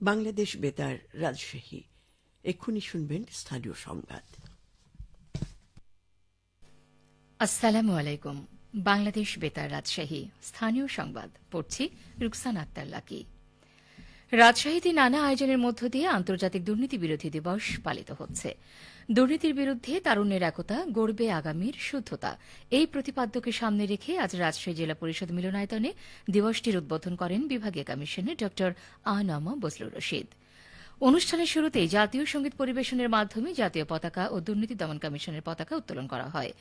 বাংলাদেশ বেতার রাজশাহী। এক্ষুনি শুনবেন স্থানীয় সংবাদ। আসসালামু আলাইকুম। বাংলাদেশ বেতার রাজশাহী স্থানীয় সংবাদ পড়ছি রুকসানা আক্তার লাকি। রাজশাহীতে নানা আয়োজনের মধ্য দিয়ে আন্তর্জাতিক দুর্নীতি বিরোধী দিবস পালিত হচ্ছে। দুর্নীতির বিরুদ্ধে তারুণ্যের একতা গড়বে আগামীর শুদ্ধতা, এই প্রতিপাদ্যকে সামনে রেখে আজ রাজশাহী জেলা পরিষদ মিলনায়তনে দিবসটির উদ্বোধন করেন বিভাগীয় কমিশনার ড আ.ন.ম বজলুর রশিদ। অনুষ্ঠানের শুরুতেই জাতীয় সঙ্গীত পরিবেশনের মাধ্যমে জাতীয় পতাকা ও দুর্নীতি দমন কমিশনের পতাকা উত্তোলন করা হয়।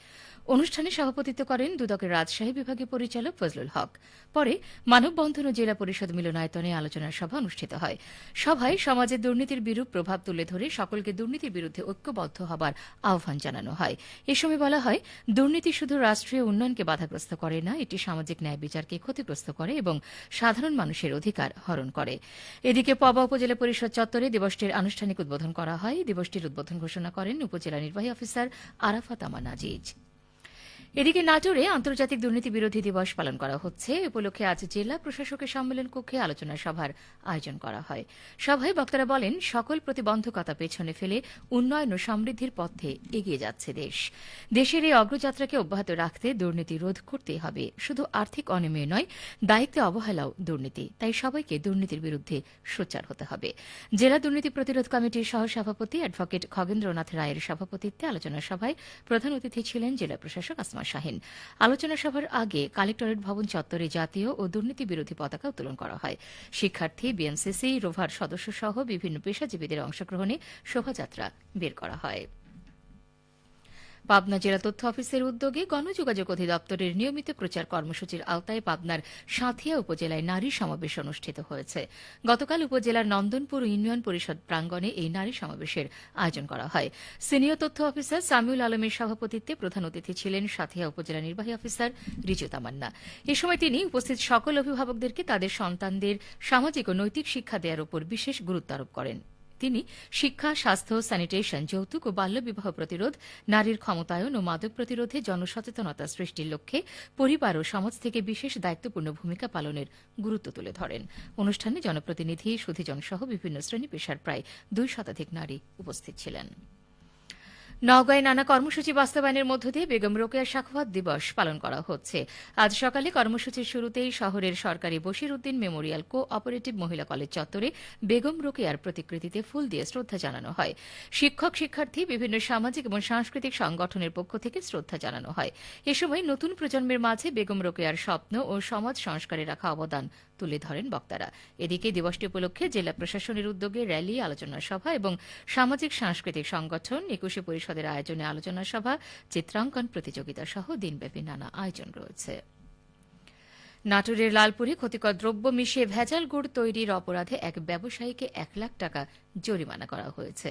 অনুষ্ঠানে সভাপতিত্ব করেন দুদকের রাজশাহী বিভাগীয় পরিচালক ফজলুল হক। পরে মানববন্ধন ও জেলা পরিষদ মিলনায়তনে আলোচনা সভা অনুষ্ঠিত হয়। সভায় সমাজে দুর্নীতির বিরূপ প্রভাব তুলে ধরে সকলকে দুর্নীতির বিরুদ্ধে ঐক্যবদ্ধ হবার আহ্বান জানানো হয়। এ সময় বলা হয়, দুর্নীতি শুধু রাষ্ট্রীয় উন্নয়নকে বাধাগ্রস্ত করে না, এটি সামাজিক ন্যায় বিচারকে ক্ষতিগ্রস্ত করে এবং সাধারণ মানুষের অধিকার হরণ করে। এদিকে পবা উপজেলা পরিষদ চত্বরে দিবসটির আনুষ্ঠানিক উদ্বোধন করা হয়। দিবসটির উদ্বোধন ঘোষণা করেন উপজেলা নির্বাহী অফিসার আরাফাত আমান আজিজ। এদিকে নাটোরে আন্তর্জাতিক দুর্নীতি বিরোধী দিবস পালন করা হচ্ছে। এ উপলক্ষে আজ জেলা প্রশাসকের সম্মেলন কক্ষে আলোচনা সভার আয়োজন করা হয়। সভায় বক্তারা বলেন, সকল প্রতিবন্ধকতা পেছনে ফেলে উন্নয়ন ও সমৃদ্ধির পথে এগিয়ে যাচ্ছে দেশ। দেশের এই অগ্রযাত্রাকে অব্যাহত রাখতে দুর্নীতি রোধ করতেই হবে। শুধু আর্থিক অনিয়মে নয়, দায়িত্বে অবহেলাও দুর্নীতি। তাই সবাইকে দুর্নীতির বিরুদ্ধে সোচ্চার হতে হবে। জেলা দুর্নীতি প্রতিরোধ কমিটির সহসভাপতি অ্যাডভোকেট খগেন্দ্রনাথ রায়ের সভাপতিত্বে আলোচনা সভায় প্রধান অতিথি ছিলেন জেলা প্রশাসক আসমা শাহিন। আলোচনা সভার আগে কালেক্টরেট ভবন চত্বরে জাতীয় ও দুর্নীতি বিরোধী পতাকা উত্তোলন করা হয়। শিক্ষার্থী, বিএনসিসি, রোভার সদস্য সহ বিভিন্ন পেশাজীবীদের অংশগ্রহণে শোভাযাত্রা বের করা হয়। পাবনা জেলা তথ্য অফিসের উদ্যোগে গণযোগাযোগ অধিদপ্তরের নিয়মিত প্রচার কর্মসূচির আওতায় পাবনার সাঁথিয়া উপজেলায় নারী সমাবেশ অনুষ্ঠিত হয়েছে। গতকাল উপজেলার নন্দনপুর ইউনিয়ন পরিষদ প্রাঙ্গণে এই নারী সমাবেশের আয়োজন করা হয়। সিনিয়র তথ্য অফিসার সামিউল আলমের সভাপতিত্বে প্রধান অতিথি ছিলেন সাঁথিয়া উপজেলা নির্বাহী অফিসার রিজু তামান্না। এ সময় তিনি উপস্থিত সকল অভিভাবকদেরকে তাদের সন্তানদের সামাজিক ও নৈতিক শিক্ষা দেওয়ার উপর বিশেষ গুরুত্ব আরোপ করেন। তিনি শিক্ষা, স্বাস্থ্য, স্যানিটেশন, যৌতুক ও বাল্যবিবাহ প্রতিরোধ, নারীর ক্ষমতায়ন ও মাদক প্রতিরোধে জনসচেতনতা সৃষ্টির লক্ষ্যে পরিবার ও সমাজ থেকে বিশেষ দায়িত্বপূর্ণ ভূমিকা পালনের গুরুত্ব তুলে ধরেন। অনুষ্ঠানে জনপ্রতিনিধি, সুধীজন সহ বিভিন্ন শ্রেণী পেশার প্রায় ২ শতাধিক নারী উপস্থিত ছিলেন। নওগাঁয় নানা কর্মসূচি বাস্তবায়নের মধ্য দিয়ে বেগম রোকেয়া সাখাওয়াত দিবস পালন করা হচ্ছে। আজ সকালে কর্মসূচির শুরুতেই শহরের সরকারি Bashir Uddin Memorial co operative মহিলা কলেজ চত্বরে বেগম রোকেয়ার প্রতিকৃতিতে ফুল দিয়ে শ্রদ্ধা জানানো হয়। শিক্ষক, শিক্ষার্থী, বিভিন্ন সামাজিক এবং সাংস্কৃতিক সংগঠনের পক্ষ থেকে শ্রদ্ধা জানানো হয়। এ সময় নতুন প্রজন্মের মাঝে বেগম রোকেয়ার স্বপ্ন ও সমাজ সংস্কারে রাখা অবদান তুলে ধরেন বক্তারা। এদিকে দিবসটি উপলক্ষে জেলা প্রশাসনের উদ্যোগে র্যালি, আলোচনা সভা এবং সামাজিক সাংস্কৃতিক সংগঠন ২১ পরিষদের আয়োজনে আলোচনা সভা, চিত্রাঙ্কন প্রতিযোগিতা সহ দিনব্যাপী নানা আয়োজন রয়েছে। নাটোরের লালপুরে ক্ষতিকর দ্রব্য মিশিয়ে ভেজাল গুড় তৈরির অপরাধে এক ব্যবসায়ীকে ১ লাখ টাকা জরিমানা করা হয়েছে।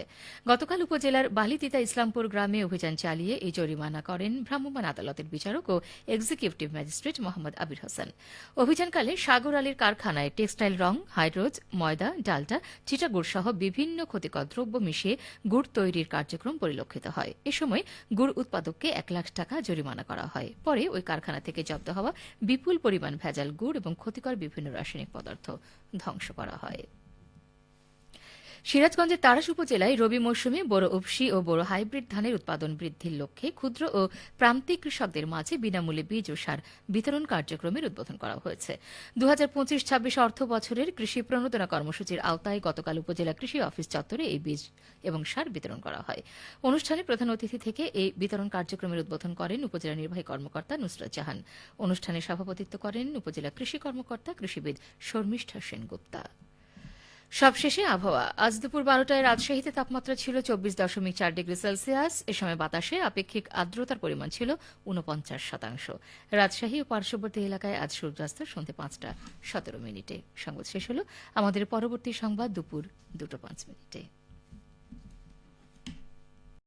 গতকাল উপজেলার বালিতিতা ইসলামপুর গ্রামে অভিযান চালিয়ে এই জরিমানা করেন ভ্রাম্যমাণ আদালতের বিচারক ও এক্সিকিউটিভ ম্যাজিস্ট্রেট মোহাম্মদ আবির হোসেন। অভিযানকালে সাগর আলীর কারখানায় টেক্সটাইল রং, হাইড্রোজ, ময়দা, ডালটা, চিটাগুড় সহ বিভিন্ন ক্ষতিকর দ্রব্য মিশিয়ে গুড় তৈরির কার্যক্রম পরিলক্ষিত হয়। এ সময় গুড় উৎপাদককে ১ লাখ টাকা জরিমানা করা হয়। পরে ওই কারখানা থেকে জব্দ হওয়া বিপুল পরিমাণ ভেজাল গুড় এবং ক্ষতিকর বিভিন্ন রাসায়নিক পদার্থ ধ্বংস করা হয়। সিরাজগঞ্জের তাড়াশ উপজেলায় রবি মৌসুমে বোরো উপসি ও বোরো হাইব্রিড ধানের উৎপাদন বৃদ্ধির লক্ষ্যে ক্ষুদ্র ও প্রান্তিক কৃষকদের মাঝে বিনামূল্যে বীজ ও সার বিতরণ কার্যক্রমের উদ্বোধন করা হয়েছে। ২০২৫-২৬ অর্থ বছরের কৃষি প্রণোদনা কর্মসূচির আওতায় গতকাল উপজেলা কৃষি অফিস চত্বরে এই বীজ এবং সার বিতরণ করা হয়। অনুষ্ঠানে প্রধান অতিথি থেকে এই বিতরণ কার্যক্রমের উদ্বোধন করেন উপজেলা নির্বাহী কর্মকর্তা নুসরাত জাহান। অনুষ্ঠানে সভাপতিত্ব করেন উপজেলা কৃষি কর্মকর্তা কৃষিবিদ শর্মিষ্ঠা সেনগুপ্তা। সবশেষে আবহাওয়া। আজ দুপুর ১২টায় রাজশাহীতে তাপমাত্রা ছিল ২৪.৪ ডিগ্রি সেলসিয়াস। এ সময় বাতাসে আপেক্ষিক আর্দ্রতার পরিমাণ ছিল ৪৯%। রাজশাহী ও পার্শ্ববর্তী এলাকায় আজ সূর্যাস্ত সন্ধ্যে ৫টা ১৭ মিনিটে। সংবাদ শেষ হল। আমাদের পরবর্তী সংবাদ দুপুর ২টা ৫ মিনিটে।